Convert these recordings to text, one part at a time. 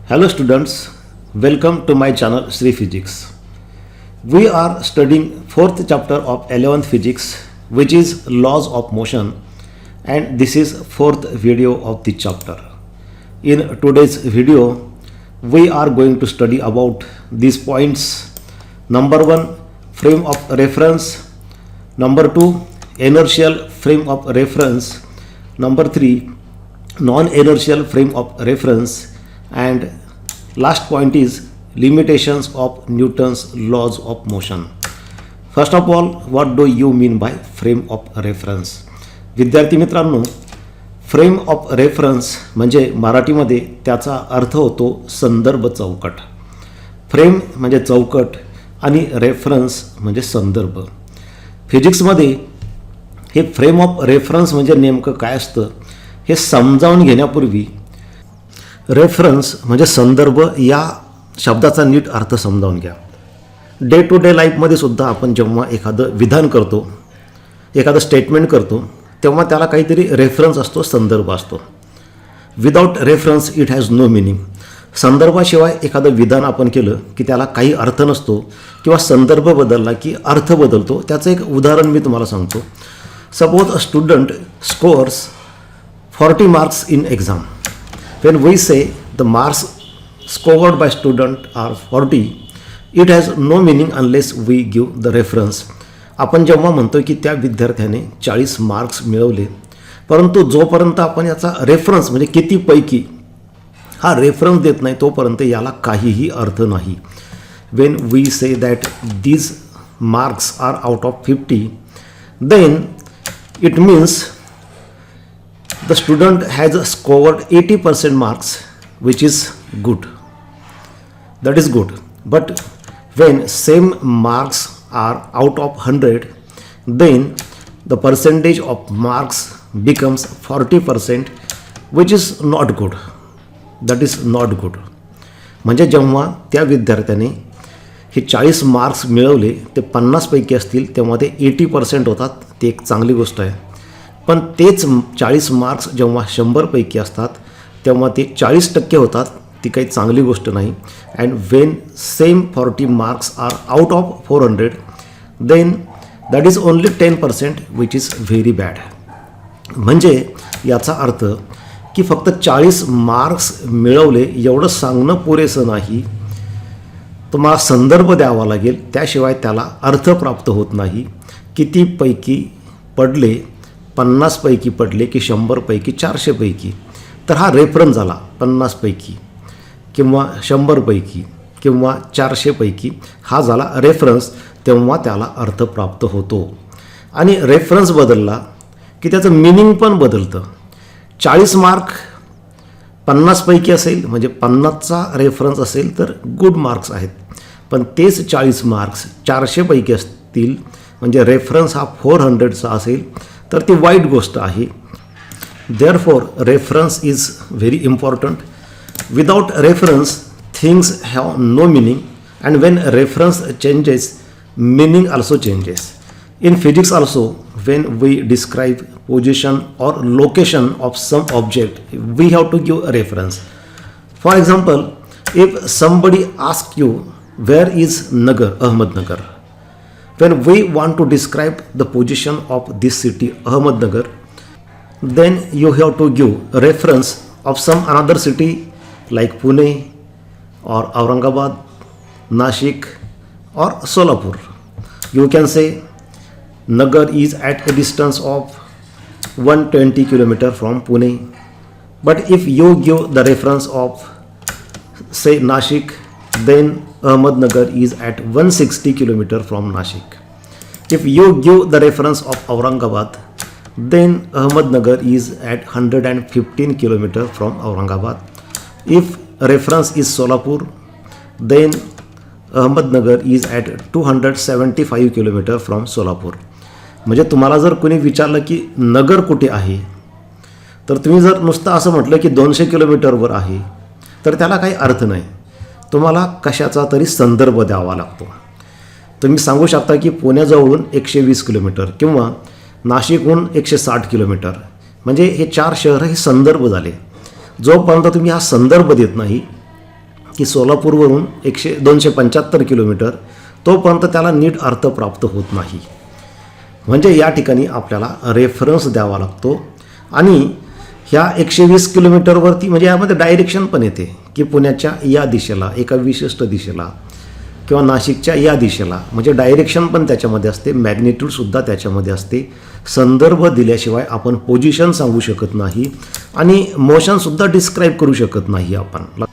Hello students, welcome to my channel Sri Physics. We are studying 4th chapter of 11th physics, which is laws of motion, and this is 4th video of the chapter. In today's video, we are going to study about these points. Number 1, frame of reference. Number 2, inertial frame of reference. Number 3, non-inertial frame of reference. And last point is limitations of Newton's laws of motion. First of all, what do you mean by frame of reference? विद्यार्थी मित्रांनो, frame of reference म्हणजे मराठीमध्ये त्याचा अर्थ होतो संदर्भ चौकट. Frame म्हणजे चौकट आणि रेफरन्स म्हणजे संदर्भ. फिजिक्समध्ये हे फ्रेम ऑफ रेफरन्स म्हणजे नेमकं काय असतं हे समजावून घेण्यापूर्वी रेफरन्स म्हणजे संदर्भ या शब्दाचा नीट अर्थ समजावून घ्या. डे टू डे लाईफमध्ये सुद्धा आपण जेव्हा एखादं विधान करतो, एखादं स्टेटमेंट करतो, तेव्हा त्याला काहीतरी रेफरन्स असतो, संदर्भ असतो. Without reference it has no meaning. संदर्भाशिवाय एखादं विधान आपण केलं की त्याला काही अर्थ नसतो किंवा संदर्भ बदलला की अर्थ बदलतो. त्याचं एक उदाहरण मी तुम्हाला सांगतो. Suppose a student scores 40 marks in exam. When we say the marks scored by student are 40, it has no meaning unless we give the reference. आपण जेव्हा म्हणतो की त्या विद्यार्थ्याने 40 मार्क्स मिळवले, परंतु जोपर्यंत आपण याचा रेफरन्स म्हणजे किती पैकी हा रेफरन्स देत नाही तोपर्यंत याला काहीही अर्थ नाही. When we say that these marks are out of 50, then it means the student has scored 80% marks, which is good. That is good. But when same marks are out of 100, then the percentage of marks becomes 40%, which is not good. That is not good. म्हणजे जेव्हा त्या विद्यार्थ्याने हे 40 marks मिळवले ते 50 पैकी असतील तेव्हा ते 80% होतात. ती एक चांगली गोष्ट आहे. पण तेच 40 मार्क्स जेव्हा 100 पैकी असतात तेव्हा ते 40% होतात. ती काही चांगली गोष्ट नाही. And when same 40 marks are out of 400, then that is only 10%, which is very bad. म्हणजे याचा अर्थ की फक्त 40 मार्क्स मिळवले एवढं सांगणं पुरेसं नाही. तुम्हाला संदर्भ द्यावा लागेल, त्याशिवाय त्याला अर्थ प्राप्त होत नाही. किती पैकी पडले, 50 पैकी पडले की 100 पैकी 400 पैकी, तर हा रेफरन्स झाला. 50 पैकी किंवा 100 पैकी किंवा 400 पैकी हा झाला रेफरन्स. तेव्हा त्याला अर्थ प्राप्त होतो. आणि रेफरन्स बदलला की त्याचं मिनिंग पण बदलतं. 40 मार्क 50 पैकी असेल म्हणजे 50चा रेफरन्स असेल तर गुड मार्क्स आहेत. पण तेच 40 मार्क्स 400 पैकी असतील म्हणजे रेफरन्स हा 400चा असेल तर ती वाईट गोष्ट आहे. Therefore reference is very important. Without reference things have no meaning, and when reference changes meaning also changes. In physics also when we describe position और location of some object we have to give reference. For example, if somebody ask you where is Nagar, Ahmednagar, when we want to describe the position of this city Ahmednagar, then you have to give a reference of some another city like Pune or Aurangabad, Nashik or Solapur. You can say Nagar is at a distance of 120 km from Pune. But if you give the reference of say Nashik, then Ahmednagar is at 160 km from Nashik. If you give the reference of Aurangabad, then Ahmednagar is at 115 km from Aurangabad. If reference is Solapur, then Ahmednagar is at 275 km from Solapur. म्हणजे तुम्हाला जर कोणी विचारलं की नगर कुठे आहे, तर तुम्ही जर नुसतं असं म्हटलं की 200 किलोमीटरवर आहे तर त्याला काही अर्थ नाही. तुम्हाला कशाचा तरी संदर्भ द्यावा लागतो. तुम्ही सांगू शकता की पुण्याजवळून 120 किलोमीटर किंवा नाशिकहून 160 किलोमीटर. म्हणजे हे 4 शहरं हे संदर्भ झाले. जोपर्यंत तुम्ही हा संदर्भ देत नाही की सोलापूरवरून 275 किलोमीटर, तोपर्यंत त्याला नीट अर्थ प्राप्त होत नाही. म्हणजे या ठिकाणी आपल्याला रेफरन्स द्यावा लागतो. आणि ह्या 120 किलोमीटरवरती म्हणजे यामध्ये डायरेक्शन पण येते की पुण्याच्या या दिशेला, एका विशिष्ट दिशेला, किंवा नाशिकच्या या दिशेला, म्हणजे डायरेक्शन पण त्याच्यामध्ये असते, मॅग्निट्यूडसुद्धा त्याच्यामध्ये असते. संदर्भ दिल्याशिवाय आपण पोझिशन सांगू शकत नाही आणि मोशनसुद्धा डिस्क्राईब करू शकत नाही आपण.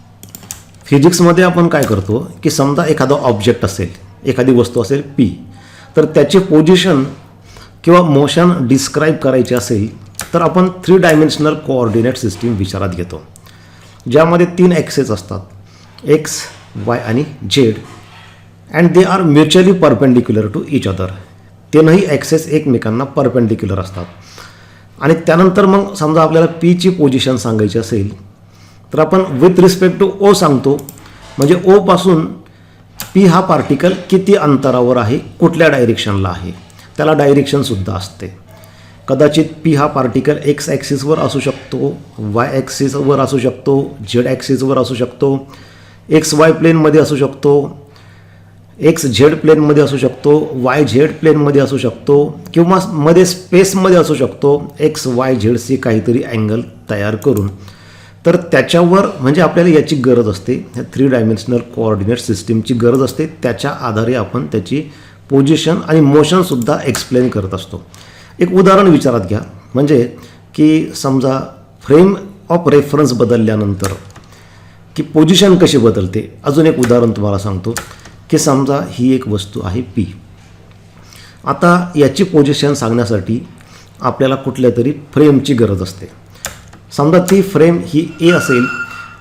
फिजिक्समध्ये आपण काय करतो की समजा एखादा ऑब्जेक्ट असेल, एखादी वस्तू असेल पी, तर त्याचे पोझिशन किंवा मोशन डिस्क्राईब करायचे असेल तर आपण 3 डायमेन्शनल कोऑर्डिनेट सिस्टीम विचारात घेतो, ज्यामध्ये 3 ॲक्सेस असतात, एक्स, वाय आणि Z, and they are mutually perpendicular to each other. तीनही ॲक्सेस एकमेकांना परपेंडिक्युलर असतात. आणि त्यानंतर मग समजा आपल्याला पीची पोझिशन सांगायची असेल तर आपण विथ रिस्पेक्ट टू ओ सांगतो, म्हणजे ओपासून पी हा पार्टिकल किती अंतरावर आहे, कुठल्या डायरेक्शनला आहे, त्याला डायरेक्शनसुद्धा असते. कदाचित पी हा पार्टिकल एक्स ॲक्सिसवर असू शकतो, वाय ॲक्सिसवर असू शकतो, झेड ॲक्सिसवर असू शकतो, एक्स वाय प्लेनमध्ये असू शकतो, एक्स झेड प्लेनमध्ये असू शकतो, वाय झेड प्लेनमध्ये असू शकतो, किंवा मध्ये स्पेसमध्ये असू शकतो, एक्स वाय झेडची काहीतरी अँगल तयार करून. तर त्याच्यावर म्हणजे आपल्याला याची गरज असते, ह्या 3 डायमेन्शनल कोऑर्डिनेट सिस्टीमची गरज असते. त्याच्या आधारे आपण त्याची पोझिशन आणि मोशनसुद्धा एक्सप्लेन करत असतो. एक उदाहरण विचारात घ्या, म्हणजे की समजा फ्रेम ऑफ रेफरन्स बदलल्यानंतर की पोझिशन कशी बदलते. अजून एक उदाहरण तुम्हाला सांगतो की समजा ही एक वस्तू आहे पी. आता याची पोझिशन सांगण्यासाठी आपल्याला कुठल्या तरी फ्रेमची गरज असते. समजा ती फ्रेम ही ए असेल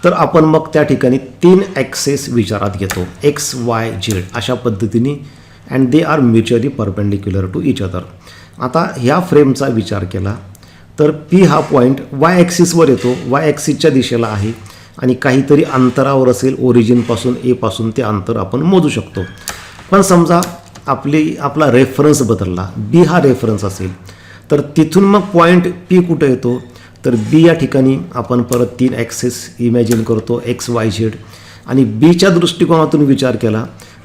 तर आपण मग त्या ठिकाणी 3 ॲक्सेस विचारात घेतो, एक्स वाय झेड अशा पद्धतीने, and they are mutually perpendicular to each other. आता ह्या फ्रेमचा विचार केला तर पी हा पॉईंट वाय ॲक्सिसवर येतो, वाय ॲक्सिसच्या दिशेला आहे आणि काहीतरी अंतरावर असेल, ओरिजिनपासून एपासून ते अंतर आपण मोजू शकतो. पण समजा आपला रेफरन्स बदलला, बी हा रेफरन्स असेल तर तिथून मग पॉईंट पी कुठं येतो, तर बी या ठिकाणी आपण परत 3 ॲक्सेस इमॅजिन करतो, एक्स वाय झेड, आणि बीच्या दृष्टिकोनातून विचार केला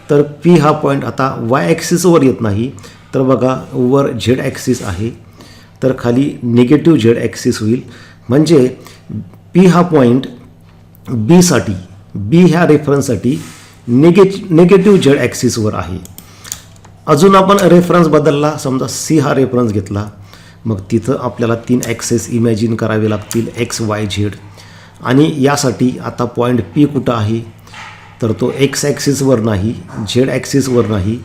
तर पी हा पॉईंट आता वाय ॲक्सिसवर येत नाही, तर बघा वर झेड ॲक्सिस आहे, तर खाली निगेटिव्ह झेड ॲक्सिस होईल. म्हणजे पी हा पॉईंट बीसाठी, बी ह्या रेफरन्ससाठी निगेटिव्ह झेड ॲक्सिसवर आहे. अजून आपण रेफरन्स बदलला, समजा सी हा रेफरन्स घेतला, मग तिथं आपल्याला 3 ॲक्सेस इमॅजिन करावे लागतील, एक्स वाय झेड, आणि यासाठी आता पॉईंट पी कुठं आहे, तर तो एक्स ॲक्सिसवर नाही, झेड ॲक्सिसवर नाही,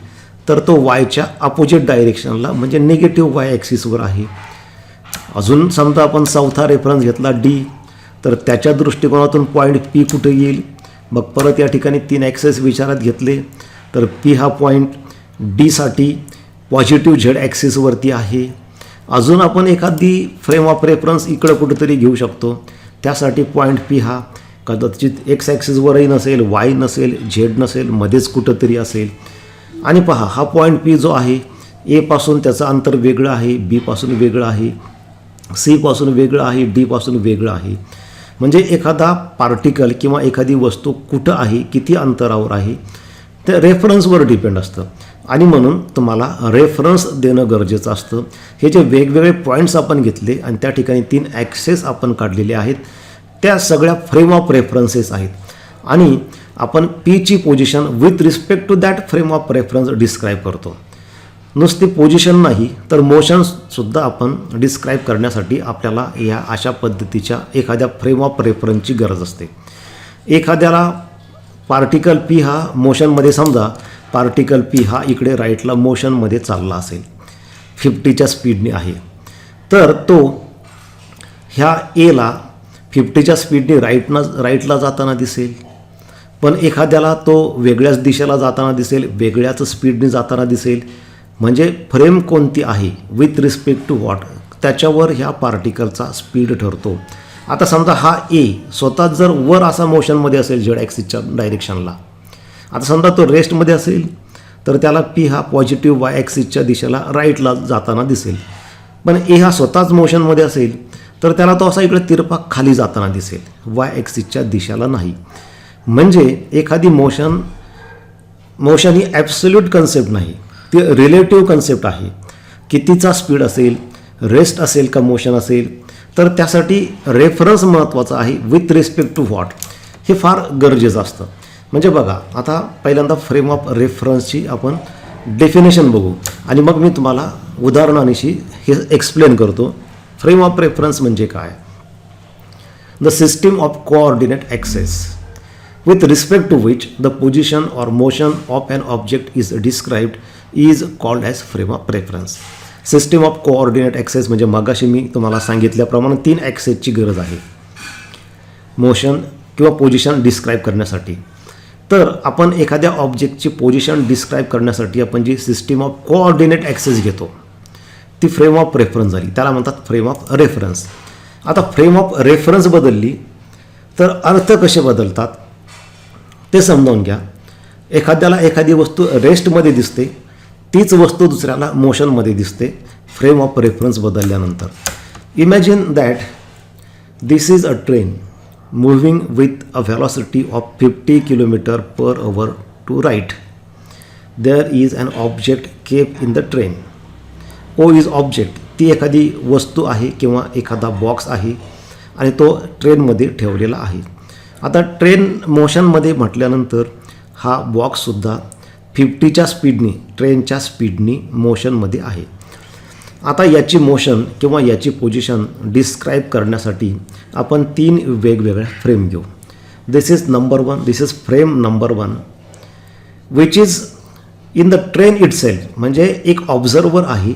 तर तो वायच्या अपोजिट डायरेक्शनला म्हणजे निगेटिव्ह वाय ॲक्सिसवर आहे. अजून समजा आपण चौथा रेफरन्स घेतला डी, तर त्याच्या दृष्टिकोनातून पॉईंट पी कुठे येईल, मग परत या ठिकाणी 3 ॲक्सेस विचारात घेतले तर पी हा पॉईंट डीसाठी पॉझिटिव्ह झेड ॲक्सिसवरती आहे. अजून आपण एखादी फ्रेम ऑफ रेफरन्स इकडं कुठेतरी घेऊ शकतो, त्यासाठी पॉईंट पी हा कदाचित एक्स ॲक्सिसवरही नसेल, वाय नसेल, झेड नसेल, मध्येच कुठंतरी असेल. आणि पहा हा पॉईंट पी जो आहे, एपासून त्याचं अंतर वेगळं आहे, बीपासून वेगळं आहे, सीपासून वेगळं आहे, डीपासून वेगळं आहे. म्हणजे एखादा पार्टिकल किंवा एखादी वस्तू कुठं आहे, किती अंतरावर आहे, ते रेफरन्सवर डिपेंड असतं. आणि म्हणून तुम्हाला रेफरन्स देणं गरजेचं असतं. हे जे वेगवेगळे पॉईंट्स आपण घेतले आणि त्या ठिकाणी 3 ॲक्सेस आपण काढलेले आहेत, त्या सगळ्या फ्रेम ऑफ रेफरन्सेस आहेत. आणि आपण पीची position with respect to that frame of reference describe करतो. नुसती पोझिशन नाही तर मोशन्ससुद्धा आपण डिस्क्राईब करण्यासाठी आपल्याला या अशा पद्धतीच्या एखाद्या फ्रेम ऑफ रेफरन्सची गरज असते. एखाद्याला पार्टिकल पी हा मोशनमध्ये, समजा पार्टिकल पी हा इकडे राईटला मोशनमध्ये चालला असेल, 50च्या स्पीडने आहे, तर तो ह्या एला 50च्या स्पीडने राईटला जाताना दिसेल. पण एखाद्याला तो वेगळ्याच दिशेला जाताना दिसेल, वेगळ्याच स्पीडने जाताना दिसेल. म्हणजे फ्रेम कोणती आहे विथ रिस्पेक्ट टू व्हॉट, त्याच्यावर ह्या पार्टिकलचा स्पीड ठरतो. आता समजा हा ए स्वतःच जर वर असा मोशनमध्ये असेल झेड ॲक्सिसच्या डायरेक्शनला, आता समजा तो रेस्टमध्ये असेल तर त्याला पी हा पॉझिटिव्ह वाय ॲक्सिसच्या दिशेला राईटला जाताना दिसेल. पण ए हा स्वतःच मोशनमध्ये असेल तर त्याला तो असा इकडे तिरपा खाली जाताना दिसेल, वाय ॲक्सिसच्या दिशेला नाही. म्हणजे एखादी मोशन ही ॲब्सोल्यूट कन्सेप्ट नाही, ती रिलेटिव्ह कन्सेप्ट आहे. कितीचा स्पीड असेल, रेस्ट असेल का मोशन असेल, तर त्यासाठी रेफरन्स महत्त्वाचा आहे. विथ रिस्पेक्ट टू व्हॉट, हे फार गरजेचं असतं. म्हणजे बघा, आता पहिल्यांदा फ्रेम ऑफ रेफरन्सची आपण डेफिनेशन बघू आणि मग मी तुम्हाला उदाहरणानिशी हे एक्सप्लेन करतो. फ्रेम ऑफ रेफरन्स म्हणजे काय? The system of coordinate access with respect to which the position or motion of an object is described is called as frame of reference. System of coordinate access म्हणजे मगाशी मी तुम्हाला सांगितल्याप्रमाणे 3 ॲक्सेसची गरज आहे motion किंवा position describe करण्यासाठी. तर आपण एखाद्या ऑब्जेक्टची पोझिशन डिस्क्राईब करण्यासाठी आपण जी सिस्टीम ऑफ कोऑर्डिनेट ॲक्सेस घेतो ती फ्रेम ऑफ रेफरन्स झाली, त्याला म्हणतात फ्रेम ऑफ रेफरन्स. आता फ्रेम ऑफ रेफरन्स बदलली तर अर्थ कसे बदलतात ते समजावून घ्या. एखाद्याला एखादी वस्तू रेस्टमध्ये दिसते, तीच वस्तू दुसऱ्याला मोशनमध्ये दिसते फ्रेम ऑफ रेफरन्स बदलल्यानंतर. Imagine that this is a train moving with a velocity of 50 km/h to right. There is an object kept in the train. O is object, ती एखादी वस्तू आहे किंवा एखादा बॉक्स आहे आणि तो ट्रेनमध्ये ठेवलेला आहे. आता ट्रेन मोशनमध्ये म्हटल्यानंतर हा बॉक्ससुद्धा 50च्या स्पीडनी, ट्रेनच्या स्पीडनी मोशनमध्ये आहे. आता याची मोशन किंवा याची पोझिशन डिस्क्राईब करण्यासाठी आपण 3 वेगवेगळ्या फ्रेम घेऊ. This is number 1, this is frame number 1 which is in the train itself. म्हणजे एक ऑब्झर्वर आहे,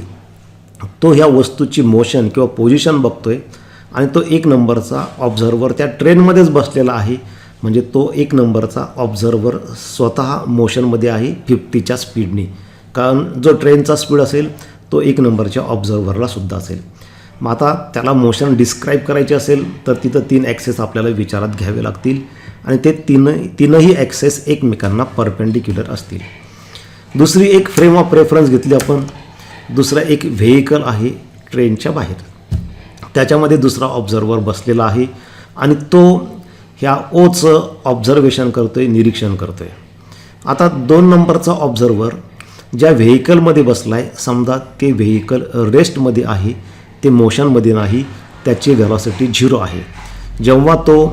तो ह्या वस्तूची मोशन किंवा पोझिशन बघतोय आणि तो 1 नंबरचा ऑब्झर्वर त्या ट्रेनमध्येच बसलेला आहे. म्हणजे तो 1 नंबरचा ऑब्झर्वर स्वतः मोशनमध्ये आहे 50च्या स्पीडनी, कारण जो ट्रेनचा स्पीड असेल तो 1 नंबरच्या ऑब्झर्वरला सुद्धा असेल. मग आता त्याला मोशन डिस्क्राईब करायचे असेल तर तिथं 3 ॲक्सेस आपल्याला विचारात घ्यावे लागतील आणि ते तीनही ॲक्सेस एकमेकांना परपेंडिक्युलर असतील. दुसरी एक फ्रेम ऑफ रेफरन्स घेतली आपण. दुसरा एक व्हेकल आहे ट्रेनच्या बाहेर, त्याच्यामध्ये दुसरा ऑब्झर्वर बसलेला आहे आणि तो ह्या ओचं ऑब्झर्वेशन करतो आहे, निरीक्षण करतो आहे. आता 2 नंबरचा ऑब्झर्वर ज्या व्हेकलमध्ये बसला आहे, समजा ते व्हेकल रेस्टमध्ये आहे, ते मोशनमध्ये नाही, त्याची व्हेलॉसिटी 0 आहे. जेव्हा तो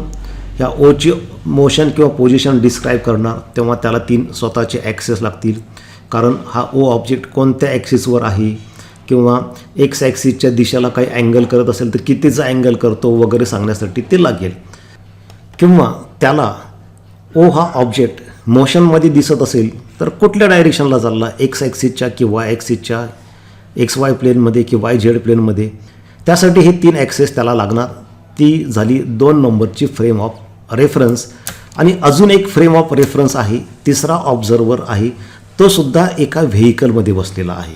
ह्या ओची मोशन किंवा पोझिशन डिस्क्राईब करणार तेव्हा त्याला 3 स्वतःचे ॲक्सेस लागतील, कारण हा ओ ऑब्जेक्ट कोणत्या ॲक्सिसवर आहे किंवा एक्स ॲक्सिसच्या दिशेला काही अँगल करत असेल तर कितीचा अँगल करतो वगैरे सांगण्यासाठी ते लागेल. किंवा त्याला ओ हा ऑब्जेक्ट मोशनमध्ये दिसत असेल तर कुठल्या डायरेक्शनला चालला, एक्स ॲक्सिसच्या की वाय ॲक्सिसच्या, एक्स वाय प्लेनमध्ये की वाय झेड प्लेनमध्ये, त्यासाठी हे 3 ॲक्सेस त्याला लागणार. ती झाली 2 नंबरची फ्रेम ऑफ रेफरन्स. आणि अजून एक फ्रेम ऑफ रेफरन्स आहे, तिसरा ऑब्झर्वर आहे, तो सुद्धा एका व्हेकलमध्ये बसलेला आहे,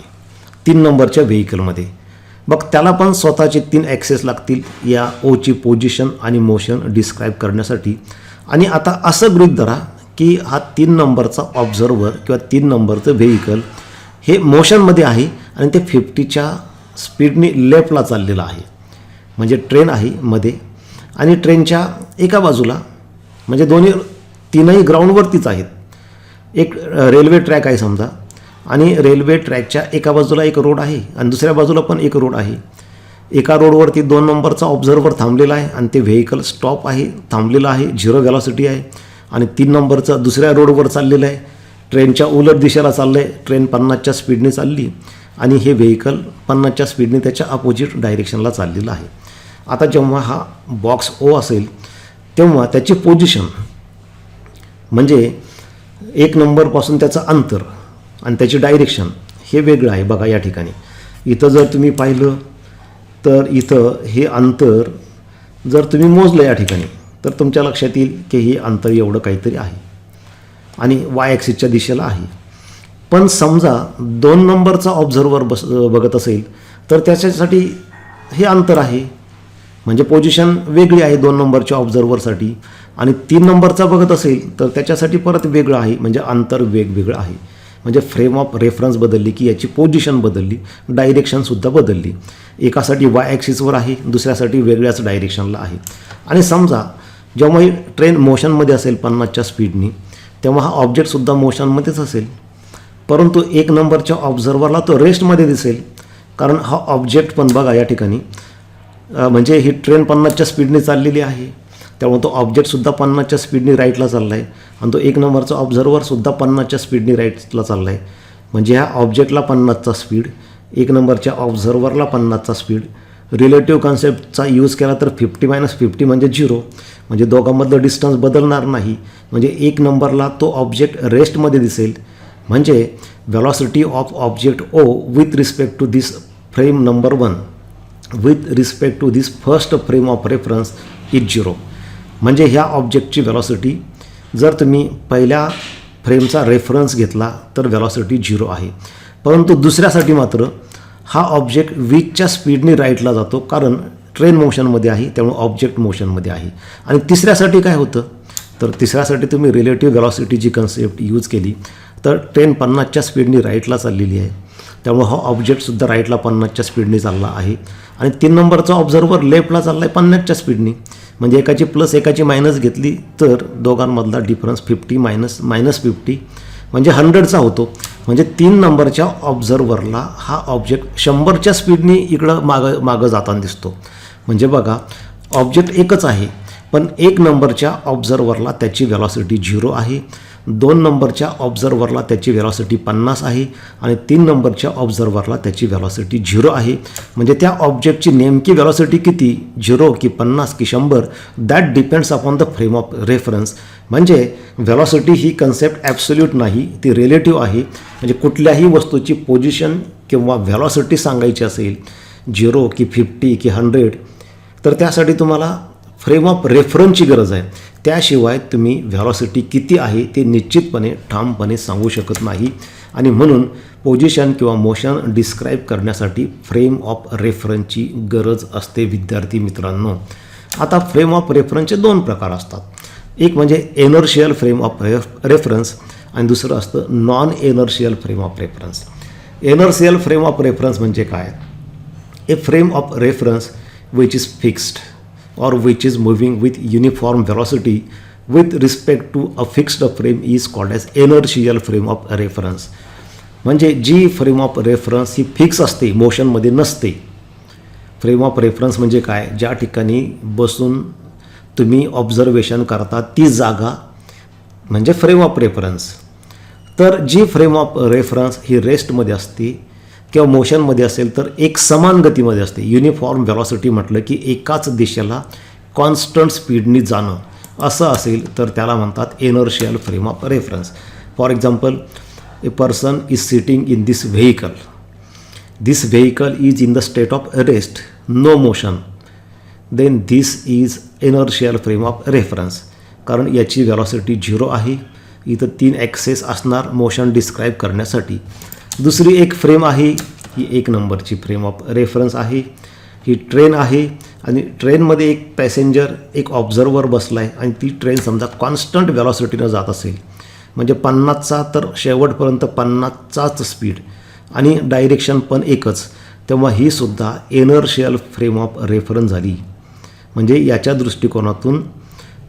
3 नंबरच्या व्हेकलमध्ये. मग त्याला पण स्वतःचे 3 ॲक्सेस लागतील या ओची पोझिशन आणि मोशन डिस्क्राईब करण्यासाठी. आणि आता असं गृहीत धरा की हा 3 नंबरचा ऑब्झर्वर किंवा 3 नंबरचं व्हेकल हे मोशनमध्ये आहे आणि ते 50च्या स्पीडने लेफ्टला चाललेलं आहे. म्हणजे ट्रेन आहे मध्ये आणि ट्रेनच्या एका बाजूला, म्हणजे तीनही ग्राउंडवरतीच आहेत. एक रेल्वे ट्रॅक आहे समजा, आणि रेल्वे ट्रॅकच्या एका बाजूला एक रोड आहे आणि दुसऱ्या बाजूला पण एक रोड आहे. एका रोडवरती 2 नंबरचा ऑब्झर्वर थांबलेला आहे आणि ते व्हेकल स्टॉप आहे, थांबलेलं आहे, 0 व्हेलॉसिटी आहे. आणि 3 नंबरचं दुसऱ्या रोडवर चाललेलं आहे, ट्रेनच्या उलट दिशेला चाललं आहे, ट्रेन 50च्या स्पीडने चालली आणि हे व्हेकल 50च्या स्पीडने त्याच्या अपोजिट डायरेक्शनला चाललेलं आहे. आता जेव्हा हा बॉक्स ओ असेल तेव्हा त्याची पोझिशन म्हणजे 1 नंबरपासून त्याचं अंतर आणि त्याची डायरेक्शन हे वेगळं आहे. बघा या ठिकाणी इथं जर तुम्ही पाहिलं तर इथं हे अंतर जर तुम्ही मोजलं या ठिकाणी तर तुमच्या लक्षात येईल की हे अंतर एवढं काहीतरी आहे आणि वाय ॲक्सिसच्या दिशेला आहे. पण समजा 2 नंबरचा ऑब्झर्वर बघत असेल तर त्याच्यासाठी हे अंतर आहे, म्हणजे पोझिशन वेगळी आहे 2 नंबरच्या ऑब्झर्वरसाठी. आणि 3 नंबरचा बघत असेल तर त्याच्यासाठी परत वेगळं आहे, म्हणजे अंतर वेगवेगळं आहे. म्हणजे फ्रेम ऑफ रेफरन्स बदलली की याची पोझिशन बदलली, डायरेक्शनसुद्धा बदलली. एकासाठी वाय ॲक्सिसवर आहे, दुसऱ्यासाठी वेगळ्याच डायरेक्शनला आहे. आणि समजा जेव्हा ही ट्रेन मोशनमध्ये असेल 50च्या स्पीडनी, तेव्हा हा ऑब्जेक्टसुद्धा मोशनमध्येच असेल. परंतु 1 नंबरच्या ऑब्झर्वरला तो रेस्टमध्ये दिसेल, कारण हा ऑब्जेक्ट पण बघा या ठिकाणी म्हणजे ही ट्रेन 50च्या स्पीडने चाललेली आहे, त्यामुळे तो ऑब्जेक्टसुद्धा 50च्या स्पीडने राईटला चालला आहे आणि तो 1 नंबरचा ऑब्झर्वरसुद्धा 50च्या स्पीडने राईटला चालला आहे. म्हणजे ह्या ऑब्जेक्टला 50चा स्पीड, 1 नंबरच्या ऑब्झर्वरला 50चा स्पीड. रिलेटिव्ह कन्सेप्टचा यूज केला तर 50 - 50 म्हणजे 0, म्हणजे दोघांमधलं डिस्टन्स बदलणार नाही. म्हणजे 1 नंबरला तो ऑब्जेक्ट रेस्टमध्ये दिसेल, म्हणजे velocity of object O with respect to this frame number 1 with respect to this first frame of reference is 0. म्हणजे ह्या ऑब्जेक्टची व्हेलॉसिटी जर तुम्ही पहिल्या फ्रेमचा रेफरन्स घेतला तर व्हेलॉसिटी 0 आहे. परंतु दुसऱ्यासाठी मात्र हा ऑब्जेक्ट वीच्या स्पीडने राईटला जातो, कारण ट्रेन मोशनमध्ये आहे, त्यामुळे ऑब्जेक्ट मोशनमध्ये आहे. आणि तिसऱ्यासाठी काय होतं, तर तिसऱ्यासाठी तुम्ही रिलेटिव्ह व्हेलॉसिटीची कन्सेप्ट यूज केली तर ट्रेन 50च्या स्पीडने राईटला चाललेली आहे, त्यामुळे हा ऑब्जेक्टसुद्धा राईटला 50च्या स्पीडने चालला आहे. आणि 3 नंबरचा ऑब्झर्वर लेफ्टला चालला आहे 50च्या स्पीडने, म्हणजे एकाची प्लस एकाची मायनस घेतली तर दोघांमधला डिफरन्स 50 - 50 म्हणजे 100चा होतो. म्हणजे 3 नंबरच्या ऑब्झर्वरला हा ऑब्जेक्ट 100च्या स्पीडने इकडं मागं जाताना दिसतो. म्हणजे बघा ऑब्जेक्ट एकच आहे, पण 1 नंबरच्या ऑब्झर्वरला त्याची व्हेलॉसिटी 0 आहे, 2 नंबरच्या ऑब्झर्वरला त्याची व्हेलॉसिटी 50 आहे आणि 3 नंबरच्या ऑब्झर्वरला त्याची व्हेलॉसिटी 0 आहे. म्हणजे त्या ऑब्जेक्टची नेमकी व्हेलॉसिटी किती, 0 की 50 की 100, that depends upon the frame of reference. म्हणजे व्हेलॉसिटी ही कन्सेप्ट ॲब्सोल्यूट नाही, ती रिलेटिव्ह आहे. म्हणजे कुठल्याही वस्तूची पोझिशन किंवा व्हेलॉसिटी सांगायची असेल 0 की 50 की 100, तर त्यासाठी तुम्हाला फ्रेम ऑफ रेफरन्सची गरज आहे. त्याशिवाय तुम्ही व्हेलॉसिटी किती आहे ते निश्चितपणे ठामपणे सांगू शकत नाही. आणि म्हणून पोझिशन किंवा मोशन डिस्क्राईब करण्यासाठी फ्रेम ऑफ रेफरन्सची गरज असते विद्यार्थी मित्रांनो. आता फ्रेम ऑफ रेफरन्सचे 2 प्रकार असतात. एक म्हणजे एनर्शियल फ्रेम ऑफ रेफरन्स आणि दुसरं असतं non inertial frame of reference. Inertial frame of reference म्हणजे काय, a frame of reference which is fixed or which is moving with uniform velocity with respect to a fixed frame is called as inertial frame of reference. म्हणजे जी frame of reference ही fix असते, मोशनमध्ये नसते. Frame of reference म्हणजे काय, ज्या ठिकाणी बसून तुम्ही ऑब्झर्वेशन करता ती जागा म्हणजे फ्रेम ऑफ रेफरन्स. तर जी फ्रेम ऑफ रेफरन्स ही रेस्टमध्ये असते किंवा मोशनमध्ये असेल तर एक समान गतीमध्ये असते. युनिफॉर्म व्हेलॉसिटी म्हटलं की एकाच दिशेला कॉन्स्टंट स्पीडनी जाणं असं असेल तर त्याला म्हणतात inertial frame of reference. For example, a person is sitting in this vehicle. This vehicle is in the state of rest, no motion, then this is inertial frame of reference. कारण याची velocity 0 आहे. इथं 3 access असणार motion describe करण्यासाठी. दुसरी एक frame आहे, ही 1 नंबरची फ्रेम ऑफ रेफरन्स आहे. ही ट्रेन आहे आणि ट्रेनमध्ये एक पॅसेंजर, एक ऑब्झर्वर बसला आहे आणि ती ट्रेन समजा कॉन्स्टंट व्हेलॉसिटीनं जात असेल, म्हणजे 50चा तर शेवटपर्यंत 50चाच स्पीड आणि डायरेक्शन पण एकच, तेव्हा ही सुद्धा एनर्शियल फ्रेम ऑफ रेफरन्स झाली. म्हणजे याच्या दृष्टिकोनातून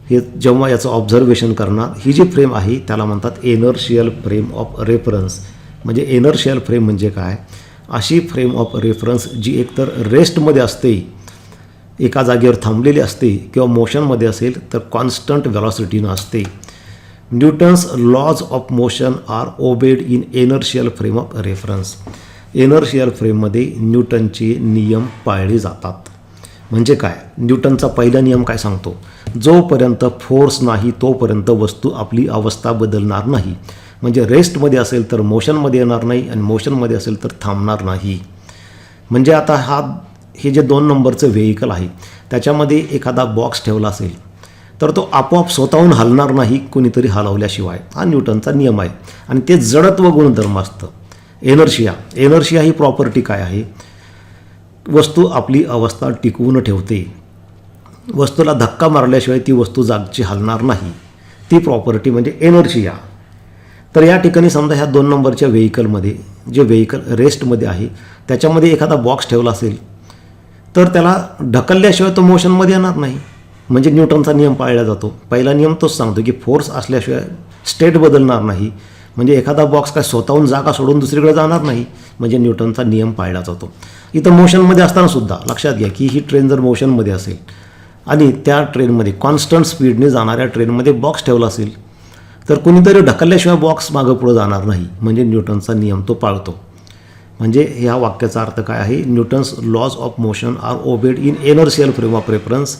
हे जेव्हा याचं ऑब्झर्वेशन करणार ही जी फ्रेम आहे त्याला म्हणतात एनर्शियल फ्रेम ऑफ रेफरन्स. म्हणजे एनर्शियल फ्रेम म्हणजे काय, अशी फ्रेम ऑफ रेफरन्स जी एकतर रेस्टमध्ये असते, एका जागेवर थांबलेली असते, किंवा मोशनमध्ये असेल तर कॉन्स्टंट व्हेलॉसिटीनं असते. Newton's laws of motion are obeyed in inertial frame of reference. Inertial फ्रेममध्ये न्यूटनचे नियम पाळले जातात. म्हणजे काय, न्यूटनचा पहिला नियम काय सांगतो, जोपर्यंत फोर्स नाही तोपर्यंत वस्तू आपली अवस्था बदलणार नाही. म्हणजे रेस्टमध्ये असेल तर मोशनमध्ये येणार नाही आणि मोशनमध्ये असेल तर थांबणार नाही. म्हणजे आता हे जे 2 नंबरचं व्हेकल आहे त्याच्यामध्ये एखादा बॉक्स ठेवला असेल तर तो आपोआप स्वतःहून हलणार नाही, कोणीतरी हलवल्याशिवाय. हा न्यूटनचा नियम आहे. आणि ते जडत्व गुणधर्म असतं. एनर्शिया ही प्रॉपर्टी काय आहे, वस्तू आपली अवस्था टिकवून ठेवते. वस्तूला धक्का मारल्याशिवाय ती वस्तू जागची हलणार नाही, ती प्रॉपर्टी म्हणजे एनर्शिया. तर या ठिकाणी समजा ह्या 2 नंबरच्या व्हेकलमध्ये, जे व्हेकल रेस्टमध्ये आहे त्याच्यामध्ये एखादा बॉक्स ठेवला असेल तर त्याला ढकलल्याशिवाय तो मोशनमध्ये येणार नाही. म्हणजे न्यूटनचा नियम पाळला जातो. पहिला नियम तोच सांगतो की फोर्स असल्याशिवाय स्टेट बदलणार नाही. म्हणजे एखादा बॉक्स काय स्वतःहून जागा सोडून दुसरीकडे जाणार नाही, म्हणजे न्यूटनचा नियम पाळला जातो. इथं मोशनमध्ये असताना सुद्धा लक्षात घ्या की ही ट्रेन जर मोशनमध्ये असेल आणि त्या ट्रेनमध्ये कॉन्स्टंट स्पीडने जाणाऱ्या ट्रेनमध्ये बॉक्स ठेवला असेल तर कुणीतरी ढकलल्याशिवाय बॉक्स मागं पुढं जाणार नाही, म्हणजे न्यूटनचा नियम तो पाळतो. म्हणजे ह्या वाक्याचा अर्थ काय आहे, Newton's laws of motion are obeyed in inertial frame of reference.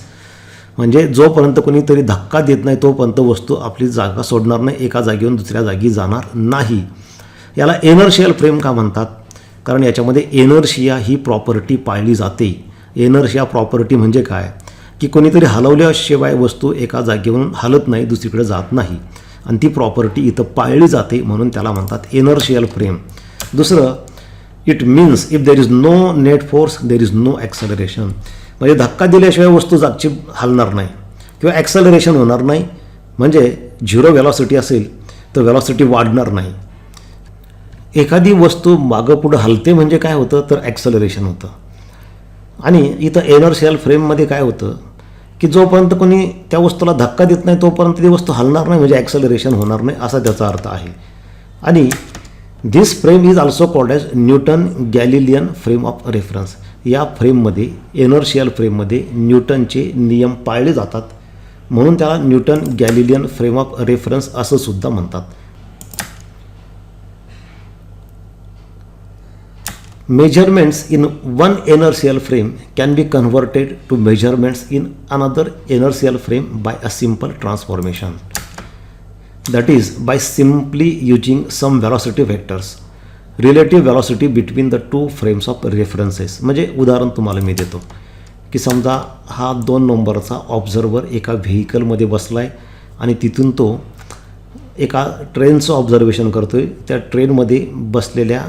म्हणजे जोपर्यंत कोणीतरी धक्का देत नाही तोपर्यंत वस्तू आपली जागा सोडणार नाही, एका जागेवरून दुसऱ्या जागी जाणार नाही. याला एनर्शियल फ्रेम का म्हणतात, कारण याच्यामध्ये एनर्शिया ही प्रॉपर्टी पाळली जाते. एनर्शिया प्रॉपर्टी म्हणजे काय की कोणीतरी हलवल्याशिवाय वस्तू एका जागेवरून हलत नाही, दुसरीकडे जात नाही, आणि ती प्रॉपर्टी इथं पाळली जाते, म्हणून त्याला म्हणतात एनर्शियल फ्रेम. दुसरं, it means if there is no net force there is no acceleration. म्हणजे धक्का दिल्याशिवाय वस्तू जागची हलणार नाही किंवा ॲक्सेलरेशन होणार नाही. म्हणजे झिरो व्हेलॉसिटी असेल तर व्हेलॉसिटी वाढणार नाही. एखादी वस्तू मागं पुढं हलते म्हणजे काय होतं तर ॲक्सेलरेशन होतं. आणि इथं एनर्शियल फ्रेममध्ये काय होतं की जोपर्यंत कोणी त्या वस्तूला धक्का देत नाही तोपर्यंत ती वस्तू हलणार नाही, म्हणजे ॲक्सेलरेशन होणार नाही, असा त्याचा अर्थ आहे. आणि this frame is also called as Newton Galilean frame of reference. या फ्रेममध्ये, एनर्शियल फ्रेममध्ये न्यूटनचे नियम पाळले जातात, म्हणून त्याला Newton Galilean frame of reference असं सुद्धा म्हणतात. Measurements in one inertial frame can be converted to measurements in another inertial frame by a simple transformation. That is, by simply using some velocity vectors, relative velocity between the two frames of references. म्हणजे उदाहरण तुम्हाला मी देतो की समजा हा 2 नंबरचा observer एका व्हेकलमध्ये बसला आहे आणि तिथून तो एका ट्रेनचं ऑब्झर्वेशन करतो आहे. त्या ट्रेनमध्ये बसलेल्या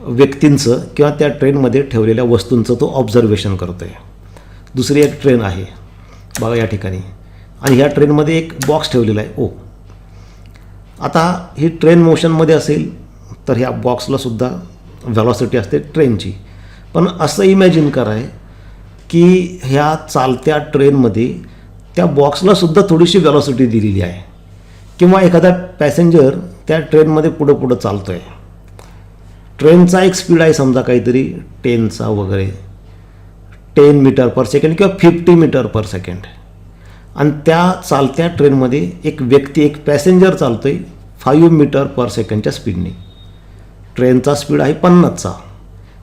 व्यक्तींचं किंवा त्या ट्रेनमध्ये ठेवलेल्या वस्तूंचं तो ऑब्झर्वेशन करतो आहे. दुसरी एक ट्रेन आहे बघा या ठिकाणी, आणि ह्या ट्रेनमध्ये एक बॉक्स ठेवलेला आहे ओ. आता ही ट्रेन मोशनमध्ये असेल तर ह्या बॉक्सलासुद्धा व्हेलॉसिटी असते ट्रेनची. पण असं इमॅजिन कराय की ह्या चालत्या ट्रेनमध्ये त्या बॉक्सलासुद्धा थोडीशी व्हेलॉसिटी दिलेली आहे, किंवा एखादा पॅसेंजर त्या ट्रेनमध्ये पुढं चालतो आहे. ट्रेनचा एक स्पीड आहे समजा काहीतरी 10चा वगैरे 10 मीटर पर सेकंड किंवा 50 मीटर पर सेकंड, आणि त्या चालत्या ट्रेनमध्ये एक व्यक्ती, एक पॅसेंजर चालतो आहे 5 मीटर पर सेकंडच्या स्पीडने. ट्रेनचा स्पीड आहे 50चा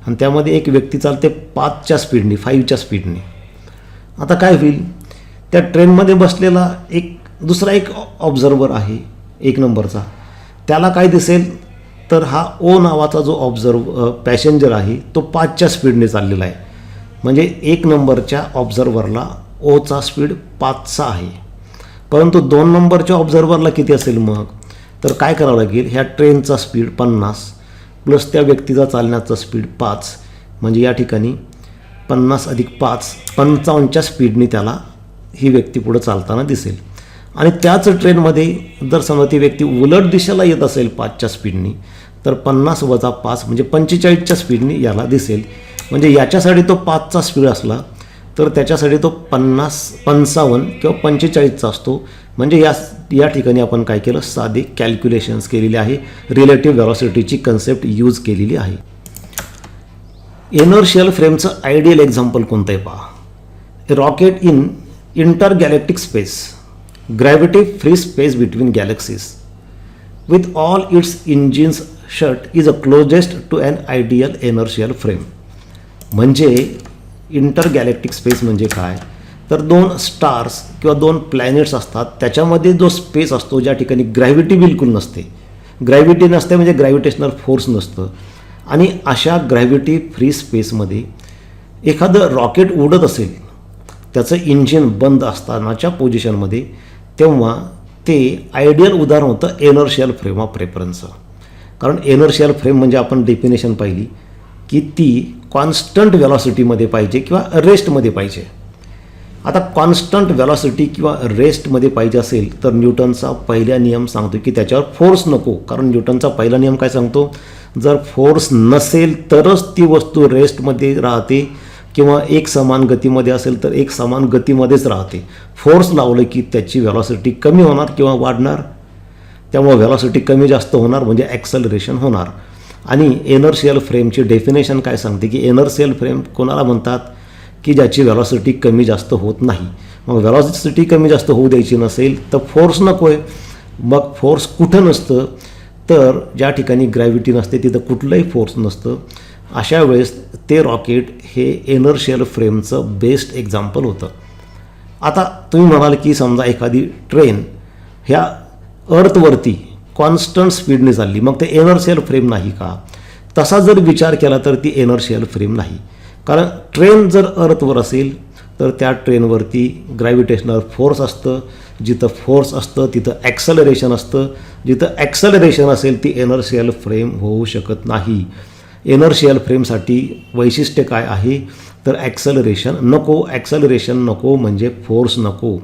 आणि त्यामध्ये एक व्यक्ती चालते 5च्या स्पीडने, 5च्या स्पीडने. आता काय होईल, त्या ट्रेनमध्ये बसलेला दुसरा एक ऑब्झर्वर आहे 1 नंबरचा, त्याला काय दिसेल तर हा ओ नावाचा जो पॅसेंजर आहे तो 5च्या स्पीडने चाललेला आहे. म्हणजे 1 नंबरच्या ऑब्झर्वरला ओचा स्पीड 5चा आहे, परंतु 2 नंबरच्या ऑब्झर्वरला किती असेल मग, तर काय करावं लागेल, ह्या ट्रेनचा स्पीड 50 प्लस त्या व्यक्तीचा चालण्याचा स्पीड 5, म्हणजे या ठिकाणी 50 अधिक 5 55च्या स्पीडने त्याला ही व्यक्ती पुढं चालताना दिसेल. आणि त्याच ट्रेनमध्ये जर समजा ती व्यक्ती उलट दिशेला येत असेल 5च्या स्पीडनी तर 50 वजा 5 म्हणजे 45च्या स्पीडनी याला दिसेल. म्हणजे याच्यासाठी तो 5चा स्पीड असला तर त्याच्यासाठी तो 50 55 किंवा 45चा असतो. म्हणजे या ठिकाणी आपण काय केलं, साधे कॅल्क्युलेशन्स केलेले आहे, रिलेटिव्ह व्हेलॉसिटीची कन्सेप्ट यूज केलेली आहे. इनर्शियल फ्रेमचं आयडियल एक्झाम्पल कोणतं आहे पहा. Rocket in intergalactic space, gravity free space between galaxies with all its engines shut is a closest to an ideal inertial frame. म्हणजे इंटरगॅलेक्टिक स्पेस म्हणजे काय तर 2 स्टार्स किंवा 2 प्लॅनेट्स असतात, त्याच्यामध्ये जो स्पेस असतो ज्या ठिकाणी ग्रॅव्हिटी बिलकुल नसते. ग्रॅव्हिटी नसते म्हणजे ग्रॅव्हिटेशनल फोर्स नसतं, आणि अशा ग्रॅव्हिटी फ्री स्पेसमध्ये एखादं रॉकेट उडत असेल, त्याचं इंजिन बंद असतानाच्या पोझिशनमध्ये, तेव्हा ते आयडियल उदाहरण होतं एनर्शियल फ्रेम ऑफ रेफरन्सचं. कारण एनर्शियल फ्रेम म्हणजे आपण डेफिनेशन पाहिली की ती कॉन्स्टंट व्हेलॉसिटीमध्ये पाहिजे किंवा रेस्टमध्ये पाहिजे. आता कॉन्स्टंट व्हेलॉसिटी किंवा रेस्टमध्ये पाहिजे असेल तर न्यूटनचा पहिला नियम सांगतो की त्याच्यावर फोर्स नको. कारण न्यूटनचा पहिला नियम काय सांगतो, जर फोर्स नसेल तरच ती वस्तू रेस्टमध्ये राहते, किंवा एक समान गतीमध्ये असेल तर एक समान गतीमध्येच राहते. फोर्स लावलं की त्याची व्हेलॉसिटी कमी होणार किंवा वाढणार. त्यामुळे व्हेलॉसिटी कमी जास्त होणार म्हणजे ॲक्सलरेशन होणार. आणि इनर्शियल फ्रेमची डेफिनेशन काय सांगते की इनर्शियल फ्रेम कोणाला म्हणतात की ज्याची व्हेलॉसिटी कमी जास्त होत नाही. मग व्हेलॉसिटी कमी जास्त होऊ द्यायची नसेल तर फोर्स नको आहे. मग फोर्स कुठं नसतं तर ज्या ठिकाणी ग्रॅव्हिटी नसते तिथं कुठलंही फोर्स नसतं. अशा वेळेस ते रॉकेट हे इनर्शियल फ्रेमचं बेस्ट एक्झाम्पल होतं. आता तुम्ही म्हणाल की समजा एखादी ट्रेन ह्या अर्थवरती कॉन्स्टंट स्पीडने चालली, मग ते इनर्शियल फ्रेम नाही का? तसा जर विचार केला तर ती इनर्शियल फ्रेम नाही. कारण ट्रेन जर अर्थवर असेल तर त्या ट्रेनवरती ग्रॅव्हिटेशनल फोर्स असतं. जिथं फोर्स असतं तिथं ॲक्सलरेशन असतं. जिथं ॲक्सलरेशन असेल ती इनर्शियल फ्रेम होऊ शकत नाही. इनर्शियल फ्रेमसाठी वैशिष्ट्य काय आहे तर ॲक्सलरेशन नको. ॲक्सलरेशन नको म्हणजे फोर्स नको.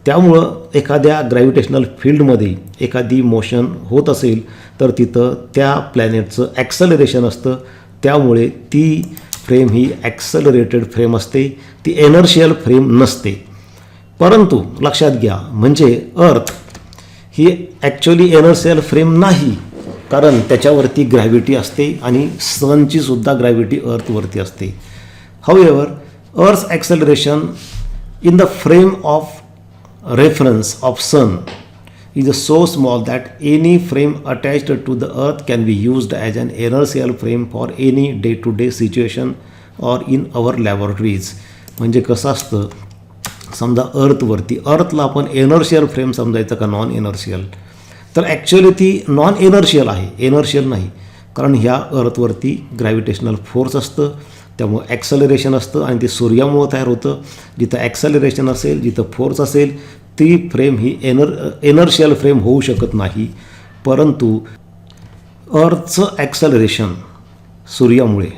त्यामुळं एखाद्या ग्रॅव्हिटेशनल फील्डमध्ये एखादी मोशन होत असेल तर तिथं त्या प्लॅनेटचं ॲक्सलरेशन असतं. त्यामुळे ती फ्रेम ही ॲक्सलरेटेड फ्रेम असते, ती इनर्शियल फ्रेम नसते. परंतु लक्षात घ्या म्हणजे अर्थ ही ॲक्च्युअली इनर्शियल फ्रेम नाही, कारण त्याच्यावरती ग्रॅव्हिटी असते आणि सनची सुद्धा ग्रॅव्हिटी अर्थवरती असते. However earth's acceleration in the frame of reference of sun is so small that any frame attached to the earth can be used as an inertial frame for any day-to-day situation or in our laboratories. म्हणजे कसं असतं समजा अर्थला आपण inertial frame समजायचं का non inertial? तर actually ती non inertial आहे, इनर्शियल नाही. कारण ह्या अर्थवरती ग्रॅव्हिटेशनल फोर्स असतं, त्यामुळे ॲक्सलरेशन असतं आणि ते सूर्यामुळं तयार होतं. जिथं ॲक्सलरेशन असेल, जिथं फोर्स असेल ती फ्रेम ही इनर्शियल फ्रेम होऊ शकत नाही. परंतु अर्थचं ॲक्सलरेशन सूर्यामुळे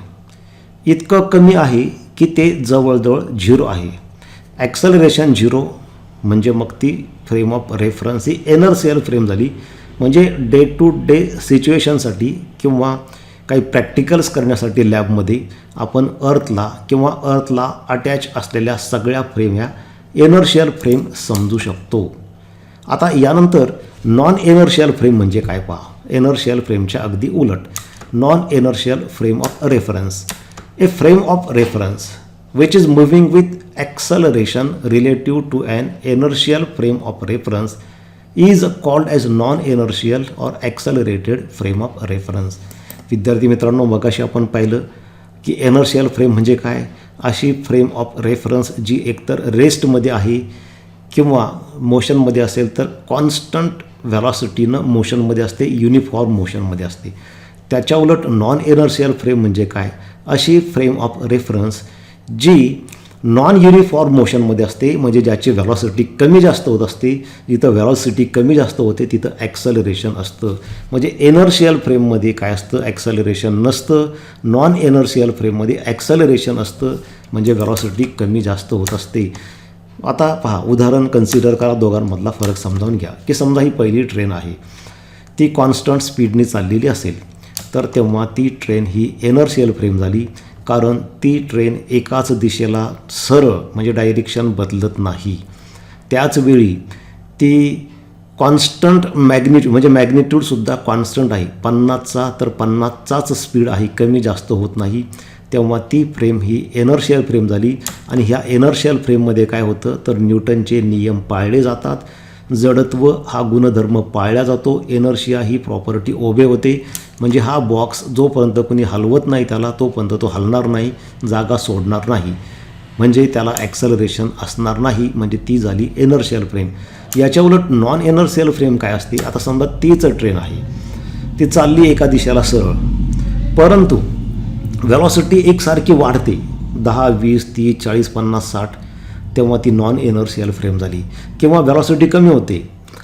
इतकं कमी आहे की ते जवळजवळ झिरो आहे. ॲक्सलरेशन झिरो म्हणजे मग ती frame of reference he inertial frame झाली. म्हणजे डे टू डे सिच्युएशनसाठी किंवा काही प्रॅक्टिकल्स करण्यासाठी लॅबमध्ये आपण अर्थला अटॅच असलेल्या सगळ्या फ्रेम ह्या इनर्शियल फ्रेम समजू शकतो. आता यानंतर नॉन इनर्शियल फ्रेम म्हणजे काय पहा. इनर्शियल फ्रेमच्या अगदी उलट non inertial frame of reference. A frame of reference which is moving with acceleration relative to an inertial frame of reference is called as non-inertial or accelerated frame of reference. विद्यार्थी मित्रांनो, मगाशी आपण पाहिलं की inertial frame म्हणजे काय? अशी frame of reference जी एकतर रेस्टमध्ये आहे किंवा मोशनमध्ये असेल तर कॉन्स्टंट व्हेलॉसिटीनं मोशनमध्ये असते, युनिफॉर्म मोशनमध्ये असते. त्याच्या उलट नॉन इनर्शियल फ्रेम म्हणजे काय? अशी फ्रेम ऑफ रेफरन्स जी नॉन युनिफॉर्म मोशनमध्ये असते, म्हणजे ज्याची व्हेलॉसिटी कमी जास्त होत असते. जिथं व्हेलॉसिटी कमी जास्त होते तिथं ॲक्सलरेशन असतं. म्हणजे इनर्शियल फ्रेममध्ये काय असतं? ॲक्सलरेशन नसतं. नॉन इनर्शियल फ्रेममध्ये ॲक्सलरेशन असतं, म्हणजे व्हेलॉसिटी कमी जास्त होत असते. आता पहा, उदाहरण कन्सिडर करा, दोघांमधला फरक समजावून घ्या. की समजा ही पहिली ट्रेन आहे, ती कॉन्स्टंट स्पीडने चाललेली असेल तर तेव्हा ती ट्रेन ही इनर्शियल फ्रेम झाली, कारण ती ट्रेन एकाच दिशेला सरळ म्हणजे डायरेक्शन बदलत नाही. त्याचवेळी ती कॉन्स्टंट म्हणजे मॅग्निट्यूडसुद्धा कॉन्स्टंट आहे. 50चा तर 50चाच स्पीड आहे, कमी जास्त होत नाही. तेव्हा ती फ्रेम ही इनर्शियल फ्रेम झाली. आणि ह्या इनर्शियल फ्रेममध्ये काय होतं तर न्यूटनचे नियम पाळले जातात. जडत्व हा गुणधर्म पाळला जातो. इनर्शिया ही प्रॉपर्टी ओबे होते. म्हणजे हा बॉक्स जोपर्यंत कोणी हलवत नाही त्याला तोपर्यंत तो हलणार नाही, जागा सोडणार नाही, म्हणजे त्याला ॲक्सलरेशन असणार नाही. म्हणजे ती झाली इनर्शियल फ्रेम. याच्या उलट नॉन इनर्शियल फ्रेम काय असते? आता समजा तीच ट्रेन आहे, ती चालली एका दिशेला सरळ, परंतु व्हेलॉसिटी एकसारखी वाढते 10, 20, 30, 40, 50, 60. तेव्हा ती नॉन इनर्शियल फ्रेम झाली. किंवा व्हेलॉसिटी कमी होते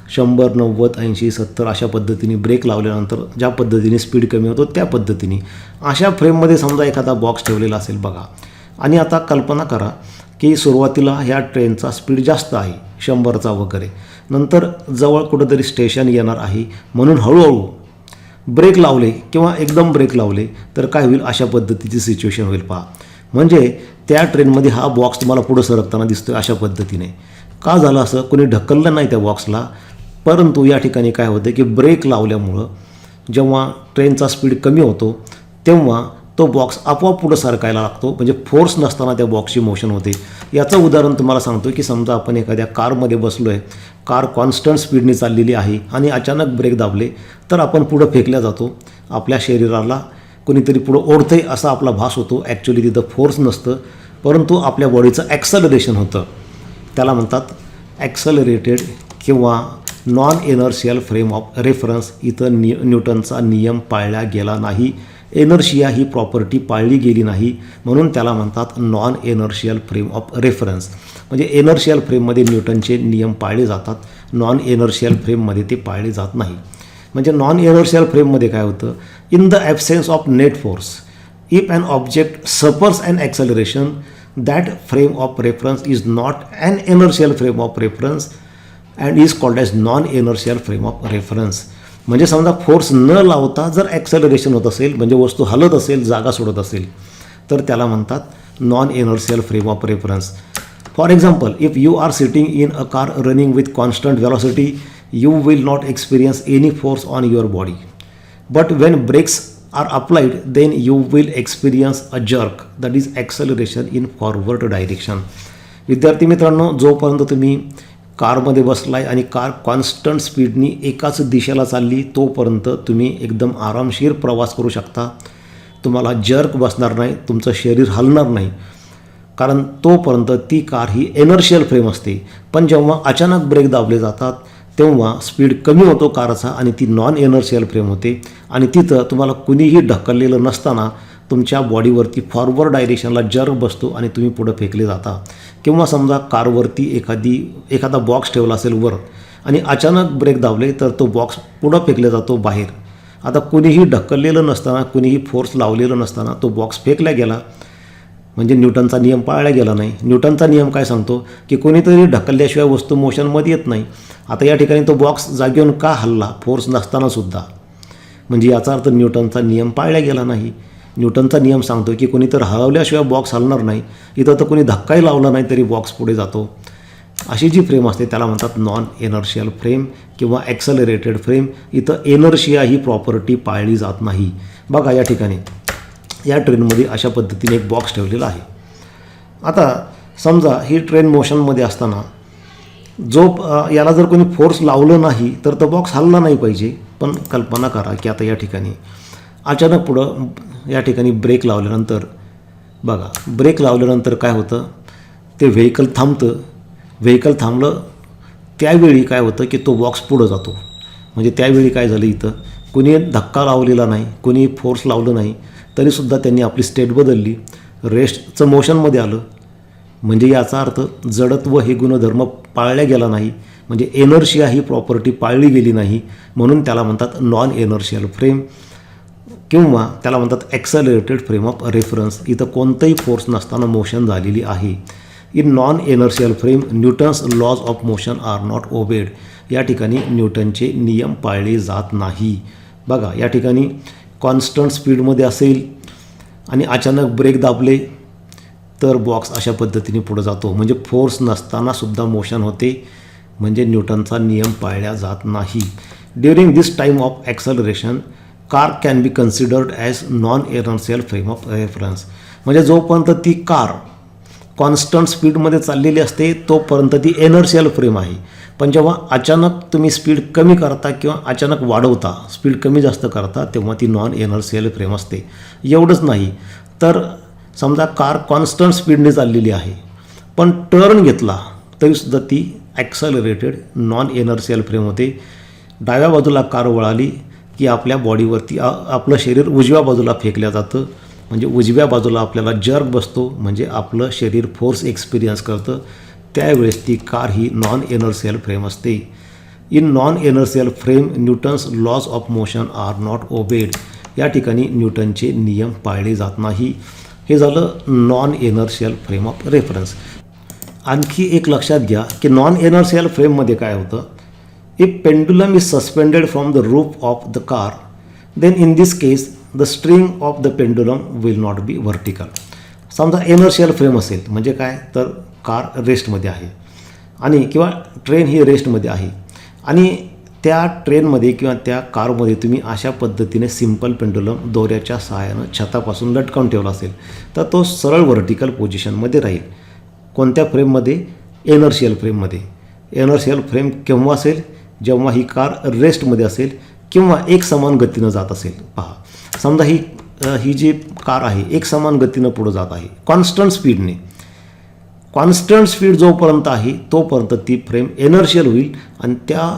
100, 90, 80, 70 अशा पद्धतीने ब्रेक लावल्यानंतर ज्या पद्धतीने स्पीड कमी होतो त्या पद्धतीने अशा फ्रेममध्ये समजा एखादा बॉक्स ठेवलेला असेल बघा. आणि आता कल्पना करा की सुरुवातीला ह्या ट्रेनचा स्पीड जास्त आहे 100चा वगैरे, नंतर जवळ कुठंतरी स्टेशन येणार आहे म्हणून हळूहळू ब्रेक लावले किंवा एकदम ब्रेक लावले तर काय होईल? अशा पद्धतीची सिच्युएशन होईल पहा. म्हणजे त्या ट्रेनमध्ये हा बॉक्स तुम्हाला पुढं सरकताना दिसतो अशा पद्धतीने. का झालं असं? कोणी ढकललं नाही त्या बॉक्सला, परंतु या ठिकाणी काय होतं की ब्रेक लावल्यामुळं जेव्हा ट्रेनचा स्पीड कमी होतो तेव्हा तो बॉक्स आपोआप पुढं सरकायला लागतो, म्हणजे फोर्स नसताना त्या बॉक्सची मोशन होते. याचं उदाहरण तुम्हाला सांगतो की समजा आपण एखाद्या कारमध्ये बसलो आहे, कार कॉन्स्टंट स्पीडने चाललेली आहे आणि अचानक ब्रेक दाबले तर आपण पुढं फेकल्या जातो. आपल्या शरीराला कोणीतरी पुढं ओढतंय असा आपला भास होतो. ॲक्च्युली तिथं फोर्स नसतं, परंतु आपल्या बॉडीचं ॲक्सलरेशन होतं. त्याला म्हणतात ॲक्सलरेटेड किंवा non inertial frame of reference. इथं न्यूटनचा नियम पाळला गेला नाही, एनर्शिया ही प्रॉपर्टी पाळली गेली नाही, म्हणून त्याला म्हणतात non inertial frame of reference. म्हणजे एनर्शियल फ्रेममध्ये न्यूटनचे नियम पाळले जातात, नॉन एनर्शियल फ्रेममध्ये ते पाळले जात नाही. म्हणजे नॉन एनर्शियल फ्रेममध्ये काय होतं? In the absence of net force if an object suffers an acceleration that frame of reference is not an inertial frame of reference and is called as non inertial frame of reference. म्हणजे समजा force न लावता जर acceleration होत असेल, म्हणजे वस्तू हलत असेल, जागा सोडत असेल, तर त्याला म्हणतात non inertial frame of reference. For example, if you are sitting in a car running with constant velocity you will not experience any force on your body, but when brakes are applied then you will experience a jerk, that is acceleration in forward direction. विद्यार्थी मित्रांनो, जोपर्यंत तुम्ही कारमध्ये बसलाय आणि car constant स्पीडनी एकाच दिशेला चालली तोपर्यंत तुम्ही एकदम आरामशीर प्रवास करू शकता. तुम्हाला जर्क बसणार नाही, तुमचं शरीर हलणार नाही, कारण तोपर्यंत ती कार ही एनर्शियल फ्रेम असते. पण जेव्हा अचानक ब्रेक दाबले जातात तेव्हा स्पीड कमी होतो कारचा आणि ती नॉन एनर्शियल फ्रेम होते आणि तिथं तुम्हाला कुणीही ढकललेलं नसताना तुमच्या बॉडीवरती फॉरवर्ड डायरेक्शनला जर्क बसतो आणि तुम्ही पुढं फेकले जाता. किंवा समजा कारवरती एखादा बॉक्स ठेवला असेल वर आणि अचानक ब्रेक दाबले तर तो बॉक्स पुढं फेकला जातो बाहेर. आता कुणीही ढकललेलं नसताना, कुणीही फोर्स लावलेलं नसताना तो बॉक्स फेकला गेला, म्हणजे न्यूटनचा नियम पाळला गेला नाही. न्यूटनचा नियम काय सांगतो की कोणीतरी ढकलल्याशिवाय वस्तू मोशनमध्ये येत नाही. आता या ठिकाणी तो बॉक्स जागेवरून का हलला फोर्स नसतानासुद्धा? म्हणजे याचा अर्थ न्यूटनचा नियम पाळला गेला नाही. न्यूटनचा नियम सांगतो की कोणीतरी हलवल्याशिवाय बॉक्स हलणार नाही. इथं तर कोणी धक्काही लावला नाही तरी बॉक्स पुढे जातो. अशी जी फ्रेम असते त्याला म्हणतात नॉन एनर्शियल फ्रेम किंवा ॲक्सलरेटेड फ्रेम. इथं एनर्शिया ही प्रॉपर्टी पाळली जात नाही. बघा या ठिकाणी या ट्रेनमध्ये अशा पद्धतीने एक बॉक्स ठेवलेला आहे. आता समजा ही ट्रेन मोशनमध्ये असताना याला जर कोणी फोर्स लावलं नाही तर तो बॉक्स हलला नाही पाहिजे. पण कल्पना करा की आता या ठिकाणी अचानक पुढं या ठिकाणी ब्रेक लावल्यानंतर, बघा ब्रेक लावल्यानंतर काय होतं, ते व्हेकल थांबतं. व्हेकल थांबलं त्यावेळी काय होतं की तो बॉक्स पुढं जातो. म्हणजे त्यावेळी काय झालं, इथं कुणी धक्का लावलेला नाही, कुणी फोर्स लावलं नाही, तरीसुद्धा त्यांनी आपली स्टेट बदलली, रेस्टचं मोशनमध्ये आलं. म्हणजे याचा अर्थ जडत्व हे गुणधर्म पाळल्या गेला नाही, म्हणजे एनर्शिया ही प्रॉपर्टी पाळली गेली नाही, म्हणून त्याला म्हणतात नॉन एनर्शियल फ्रेम किंवा त्याला म्हणतात ॲक्सलरेटेड फ्रेम ऑफ रेफरन्स. इथं कोणतंही फोर्स नसताना मोशन झालेली आहे. In non inertial frame Newton's laws of motion are not obeyed. या ठिकाणी न्यूटनचे नियम पाळले जात नाही. बघा या ठिकाणी कॉन्स्टंट स्पीडमध्ये असेल आणि अचानक ब्रेक दाबले तर बॉक्स अशा पद्धतीने पुढे जातो. म्हणजे फोर्स नसतानासुद्धा मोशन होते, म्हणजे न्यूटनचा नियम पाळला जात नाही. During this time of acceleration car can be considered as non inertial frame of reference. म्हणजे जोपर्यंत ती कार कॉन्स्टंट स्पीडमध्ये चाललेली असते तोपर्यंत ती एनर्शियल फ्रेम आहे. पण जेव्हा अचानक तुम्ही स्पीड कमी करता किंवा अचानक वाढवता, स्पीड कमी जास्त करता, तेव्हा ती नॉन एनर्शियल फ्रेम असते. एवढंच नाही तर समजा कार कॉन्स्टंट स्पीडने चाललेली आहे पण टर्न घेतला तरीसुद्धा ती ॲक्सलरेटेड नॉन एनर्शियल फ्रेम होते. डाव्या बाजूला कार वळाली की आपल्या बॉडीवरती आपलं शरीर उजव्या बाजूला फेकलं जातं. म्हणजे उजव्या बाजूला आपल्याला जर्क बसतो, म्हणजे आपलं शरीर फोर्स एक्सपिरियन्स करतं. त्यावेळेस ती कार ही नॉन एनर्शियल फ्रेम असते. In non inertial frame Newton's laws of motion are not obeyed. या ठिकाणी न्यूटनचे नियम पाळले जात नाही. हे झालं non inertial frame of reference. आणखी एक लक्षात घ्या की नॉन एनर्शियल फ्रेममध्ये काय होतं, if pendulum is suspended from the roof of the car then in this case the string of the pendulum will not be vertical. समजा एनर्शियल फ्रेम असेल म्हणजे काय, तर कार रेस्टमध्ये आहे आणि किंवा ट्रेन ही रेस्टमध्ये आहे आणि त्या ट्रेनमध्ये किंवा त्या कारमध्ये तुम्ही अशा पद्धतीने सिम्पल पेंडुलम दोऱ्याच्या सहाय्यानं छतापासून लटकावून ठेवला असेल तर तो सरळ व्हर्टिकल पोझिशनमध्ये राहील. कोणत्या फ्रेममध्ये? एनर्शियल फ्रेममध्ये. एनर्शियल फ्रेम केव्हा असेल? जेव्हा ही कार रेस्टमध्ये असेल किंवा एक समान गतीनं जात असेल. पहा, समजा ही जी कार आहे एक समान गतीनं पुढं जात आहे कॉन्स्टंट स्पीडने. कॉन्स्टंट स्पीड जोपर्यंत आहे तोपर्यंत ती फ्रेम एनर्शियल होईल आणि त्या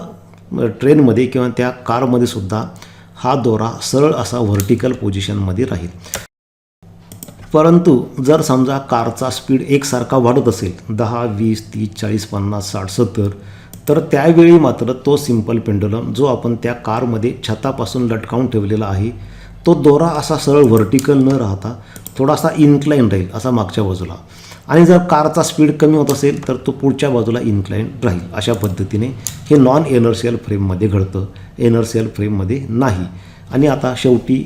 ट्रेनमध्ये किंवा त्या कारमध्ये सुद्धा हा दोरा सरळ असा व्हर्टिकल पोझिशनमध्ये राहील. परंतु जर समजा कारचा स्पीड एकसारखा वाढत असेल 10, 20, 30, 40, 50, 60, 70 तर त्यावेळी मात्र तो सिम्पल पेंडुलम जो आपण त्या कारमध्ये छतापासून लटकावून ठेवलेला आहे तो दोरा असा सरळ व्हर्टिकल न राहता थोडासा इन्क्लाइन राहील असा मागच्या बाजूला. आणि जर कारचा स्पीड कमी होत असेल तर तो पुढच्या बाजूला इन्क्लाइन राहील. अशा पद्धतीने हे नॉन एनर्शियल फ्रेममध्ये घडतं, एनर्शियल फ्रेममध्ये नाही. आणि आता शेवटी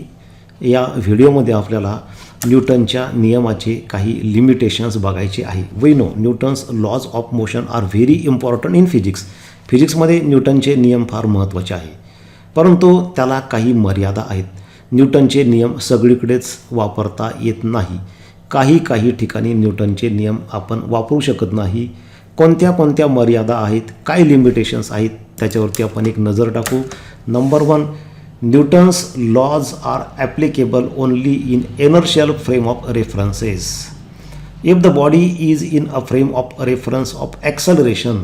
या व्हिडिओमध्ये आपल्याला न्यूटनच्या नियमाचे काही लिमिटेशन्स बघायचे आहे. We know Newton's laws of motion are very important in physics. फिजिक्समध्ये न्यूटनचे नियम फार महत्त्वाचे आहे, परंतु त्याला काही मर्यादा आहेत. न्यूटनचे नियम सगळीकडेच वापरता येत नाही. काही ठिकाणी न्यूटनचे नियम आपण वापरू शकत नाही. कोणत्या कोणत्या मर्यादा आहेत, काय लिमिटेशन्स आहेत त्याच्यावरती आपण एक नजर टाकू. Number 1, Newton's laws are applicable only in inertial frame of references. If the body is in a frame of reference of acceleration,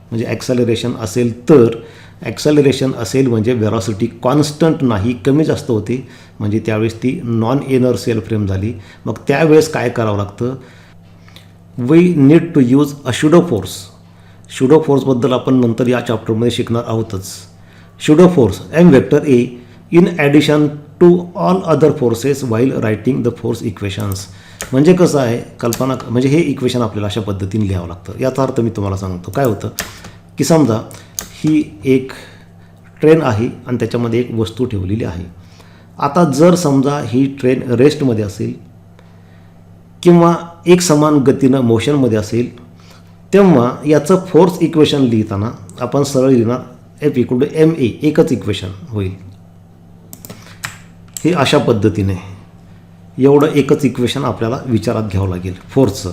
म्हणजे ॲक्सलरेशन असेल तर ॲक्सलरेशन असेल म्हणजे वेलॉसिटी कॉन्स्टंट नाही, कमी जास्त होते, म्हणजे त्यावेळेस ती नॉन एनर्शियल फ्रेम झाली. मग त्यावेळेस काय करावं लागतं? We need to use a pseudo force. Pseudo फोर्सबद्दल आपण नंतर या चॅप्टरमध्ये शिकणार आहोतच. Pseudo force M vector A in addition to all other forces while writing the force equations. म्हणजे कसं आहे कल्पना, म्हणजे हे इक्वेशन आपल्याला अशा पद्धतीने लिहावं लागतं. याचा अर्थ मी तुम्हाला सांगतो. काय होतं की समजा ही एक ट्रेन आहे आणि त्याच्यामध्ये एक वस्तू ठेवलेली आहे. आता जर समजा ही ट्रेन रेस्टमध्ये असेल किंवा एक समान गतीनं मोशनमध्ये असेल तेव्हा याचं फोर्स इक्वेशन लिहिताना आपण सरळ लिहिणार F equal to M A, एकच इक्वेशन होईल. हे अशा पद्धतीने एवढं एकच इक्वेशन आपल्याला विचारात घ्यावं लागेल फोर्सचं.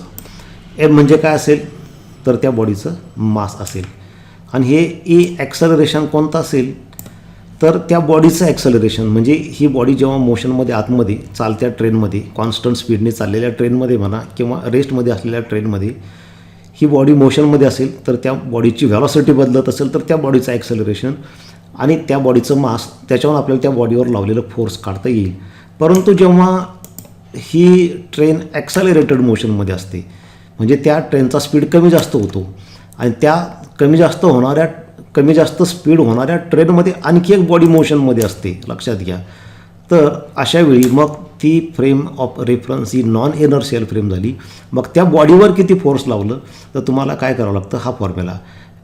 एम म्हणजे काय असेल तर त्या बॉडीचं मास असेल आणि हे ए ॲक्सलरेशन कोणतं असेल तर त्या बॉडीचं ॲक्सलरेशन, म्हणजे ही बॉडी जेव्हा मोशनमध्ये आतमध्ये चालत्या ट्रेनमध्ये कॉन्स्टंट स्पीडने चाललेल्या ट्रेनमध्ये म्हणा किंवा रेस्टमध्ये असलेल्या ट्रेनमध्ये ही बॉडी मोशनमध्ये असेल तर त्या बॉडीची व्हॅलॉसिटी बदलत असेल तर त्या बॉडीचं ॲक्सलरेशन आणि त्या बॉडीचं मास त्याच्यावर आपल्याला त्या बॉडीवर लावलेलं फोर्स काढता येईल. परंतु जेव्हा ही ट्रेन ॲक्सलरेटेड मोशनमध्ये असते म्हणजे त्या ट्रेनचा स्पीड कमी जास्त होतो आणि त्या कमी जास्त स्पीड होणाऱ्या ट्रेनमध्ये आणखी एक बॉडी मोशनमध्ये असते, लक्षात घ्या. तर अशावेळी मग ती frame of reference he non inertial frame झाली. मग त्या बॉडीवर किती फोर्स लावलं तर तुम्हाला काय करावं लागतं, हा फॉर्म्युला.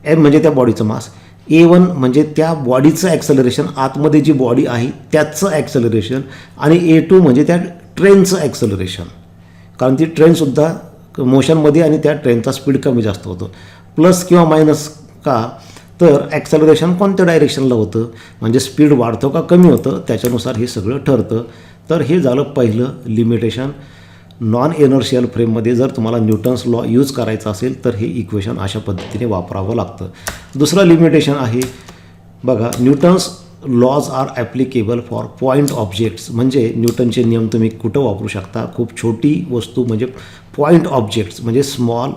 एम म्हणजे त्या बॉडीचं मास, A1 म्हणजे त्या बॉडीचं ॲक्सलरेशन, आतमध्ये जी बॉडी आहे त्याचं ॲक्सलरेशन, आणि A2 म्हणजे त्या ट्रेनचं ॲक्सलरेशन, कारण ती ट्रेनसुद्धा मोशनमध्ये आणि त्या ट्रेनचा स्पीड कमी जास्त होतो. प्लस किंवा मायनस का, तर ॲक्सलरेशन कोणत्या डायरेक्शनला होतं म्हणजे स्पीड वाढतो का कमी होतं त्याच्यानुसार हे सगळं ठरतं. तर हे झालं पहिलं लिमिटेशन. नॉन एनर्शियल फ्रेममध्ये जर तुम्हाला न्यूटन्स लॉ यूज करायचा असेल तर हे इक्वेशन अशा पद्धतीने वापरावं लागतं. दुसरं लिमिटेशन आहे बघा, Newton's laws are applicable for point objects. म्हणजे न्यूटनचे नियम तुम्ही कुठं वापरू शकता, खूप छोटी वस्तू म्हणजे पॉईंट ऑब्जेक्ट्स, म्हणजे स्मॉल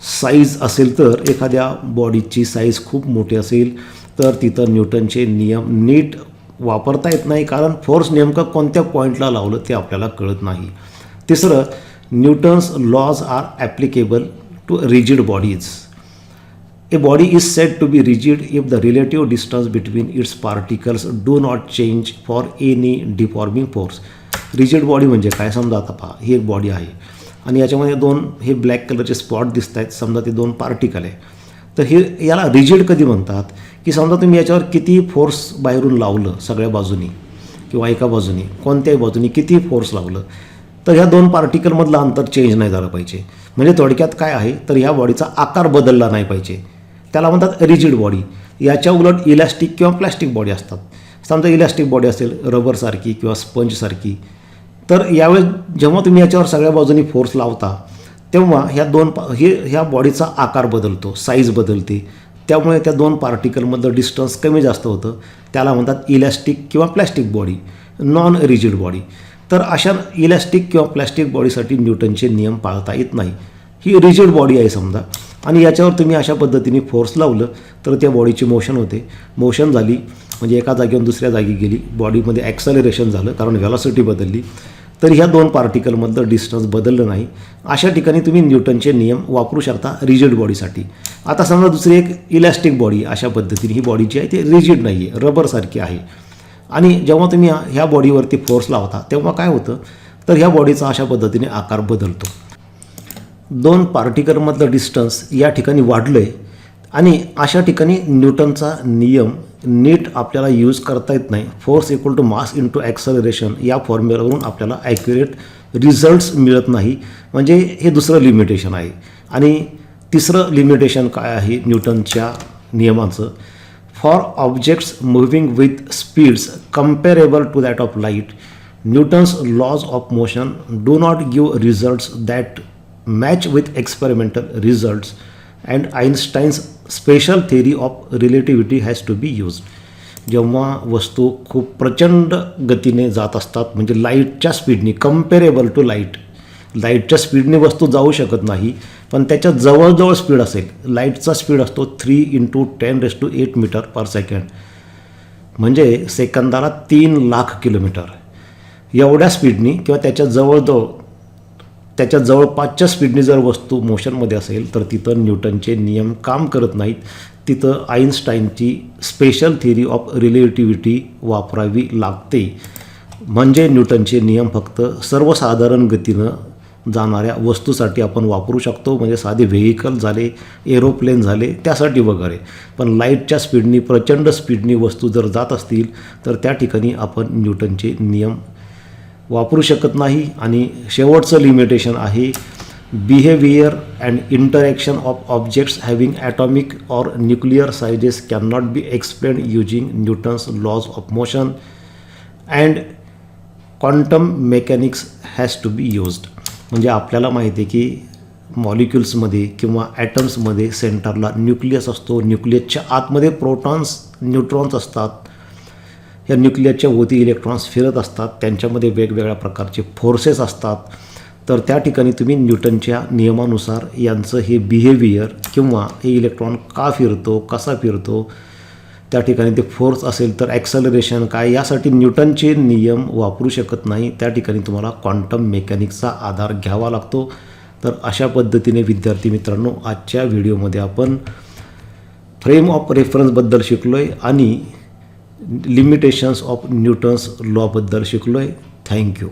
साईज असेल तर एखाद्या बॉडीची साईज खूप मोठी असेल तर तिथं न्यूटनचे नियम नीट वापरता येत नाही, कारण फोर्स नेमकं कोणत्या पॉईंटला लावलं ते आपल्याला कळत नाही. तिसरं, Newton's laws are applicable to rigid bodies. A body is said to be rigid if the relative distance between its particles do not change for any deforming force. Rigid body म्हणजे काय, समजा आता पहा ही एक बॉडी आहे आणि याच्यामध्ये दोन हे ब्लॅक कलरचे स्पॉट दिसत आहेत, समजा ते दोन पार्टिकल आहे. तर हे याला रिजिड कधी म्हणतात की समजा तुम्ही याच्यावर किती फोर्स बाहेरून लावलं सगळ्या बाजूनी किंवा एका बाजूनी कोणत्याही बाजूनी किती फोर्स लावलं तर ह्या दोन पार्टिकलमधलं अंतर चेंज नाही झालं पाहिजे. म्हणजे थोडक्यात काय आहे, तर ह्या बॉडीचा आकार बदलला नाही पाहिजे, त्याला म्हणतात रिजिड बॉडी. याच्या उलट इलॅस्टिक किंवा प्लॅस्टिक बॉडी असतात. समजा इलॅस्टिक बॉडी असेल रबरसारखी किंवा स्पंजसारखी, तर यावेळेस जेव्हा तुम्ही याच्यावर सगळ्या बाजूनी फोर्स लावता तेव्हा ह्या बॉडीचा आकार बदलतो, साईज बदलते. त्यामुळे त्या दोन पार्टिकलमधलं डिस्टन्स कमी जास्त होतं. त्याला म्हणतात इलॅस्टिक किंवा plastic body, non rigid body. तर अशा इलॅस्टिक किंवा प्लॅस्टिक बॉडीसाठी न्यूटनचे नियम पाळता येत नाही. ही रिजिड बॉडी आहे समजा, आणि याच्यावर तुम्ही अशा पद्धतीने फोर्स लावलं तर त्या बॉडीची मोशन होते. मोशन झाली म्हणजे एका जागेवरून दुसऱ्या जागी गेली, बॉडीमध्ये ॲक्सलरेशन झालं कारण व्हेलॉसिटी बदलली. तर ह्या दोन पार्टिकलमधलं डिस्टन्स बदललं नाही. अशा ठिकाणी तुम्ही न्यूटनचे नियम वापरू शकता रिजिड बॉडीसाठी. आता समजा दुसरी एक इलॅस्टिक बॉडी, अशा पद्धतीने ही बॉडी जी आहे ती रिजिड नाही आहे, रबरसारखी आहे. आणि जेव्हा तुम्ही ह्या बॉडीवरती फोर्स लावता तेव्हा काय होतं, तर ह्या बॉडीचा अशा पद्धतीने आकार बदलतो. दोन पार्टिकलमधलं डिस्टन्स या ठिकाणी वाढलं आहे आणि अशा ठिकाणी न्यूटनचा नियम नीट आपल्याला यूज करता येत नाही. Force equal to mass into acceleration या फॉर्म्युलावरून आपल्याला ॲक्युरेट रिझल्ट्स मिळत नाही. म्हणजे हे दुसरं लिमिटेशन आहे. आणि तिसरं लिमिटेशन काय आहे न्यूटनच्या नियमाचं, for objects moving with speeds comparable to that of light, Newton's laws of motion do not give results that match with experimental results and Einstein's special theory of relativity has to be use. जेव्हा वस्तू खूप प्रचंड गतीने जात असतात, म्हणजे लाईटच्या स्पीडनी, comparable to लाईटच्या स्पीडने वस्तू जाऊ शकत नाही, पण त्याच्या जवळजवळ स्पीड असेल. लाईटचा स्पीड असतो 3 × 10⁸ मीटर पर सेकंड, म्हणजे सेकंदाला 3,00,000 किलोमीटर. एवढ्या स्पीडनी किंवा त्याच्या जवळपासच्या स्पीडने जर वस्तू मोशनमध्ये असेल तर तिथं न्यूटनचे नियम काम करत नाहीत. तिथं आईन्स्टाईनची स्पेशल थिअरी ऑफ रिलेटिव्हिटी वापरावी लागते. म्हणजे न्यूटनचे नियम फक्त सर्वसाधारण गतीनं जाणाऱ्या वस्तूसाठी आपण वापरू शकतो, म्हणजे साधे व्हेकल झाले, एरोप्लेन झाले, त्यासाठी वगैरे. पण लाईटच्या स्पीडनी, प्रचंड स्पीडनी वस्तू जर जात असतील तर त्या ठिकाणी आपण न्यूटनचे नियम वापरू शकत नाही. आणि शेवटचं लिमिटेशन आहे, behaviour and interaction of objects having atomic or nuclear sizes can not be explain using Newton's laws of motion and quantum mechanics has to be used. म्हणजे आपल्याला माहिती आहे की मॉलिक्युल्समध्ये किंवा ॲटम्समध्ये सेंटरला न्यूक्लियस असतो. न्यूक्लियसच्या आतमध्ये प्रोटॉन्स, न्यूट्रॉन्स असतात. या न्यूक्लियसच्या भोवती इलेक्ट्रॉन्स फिरत असतात, त्यांच्यामध्ये वेगवेगळ्या प्रकारचे फोर्सेस असतात. तर त्या ठिकाणी तुम्ही न्यूटनच्या नियमानुसार यांचं हे बिहेवियर किंवा हे इलेक्ट्रॉन का फिरतो, कसा फिरतो, त्या ठिकाणी ते फोर्स असेल तर ॲक्सलरेशन काय, यासाठी न्यूटनचे नियम वापरू शकत नाही. त्या ठिकाणी तुम्हाला क्वांटम मेकॅनिक्सचा आधार घ्यावा लागतो. तर अशा पद्धतीने विद्यार्थी मित्रांनो, आजच्या व्हिडिओमध्ये आपण फ्रेम ऑफ रेफरन्सबद्दल शिकलो आहे आणि लिमिटेशन्स ऑफ न्यूटन्स लॉबद्दल शिकलो आहे. थँक्यू.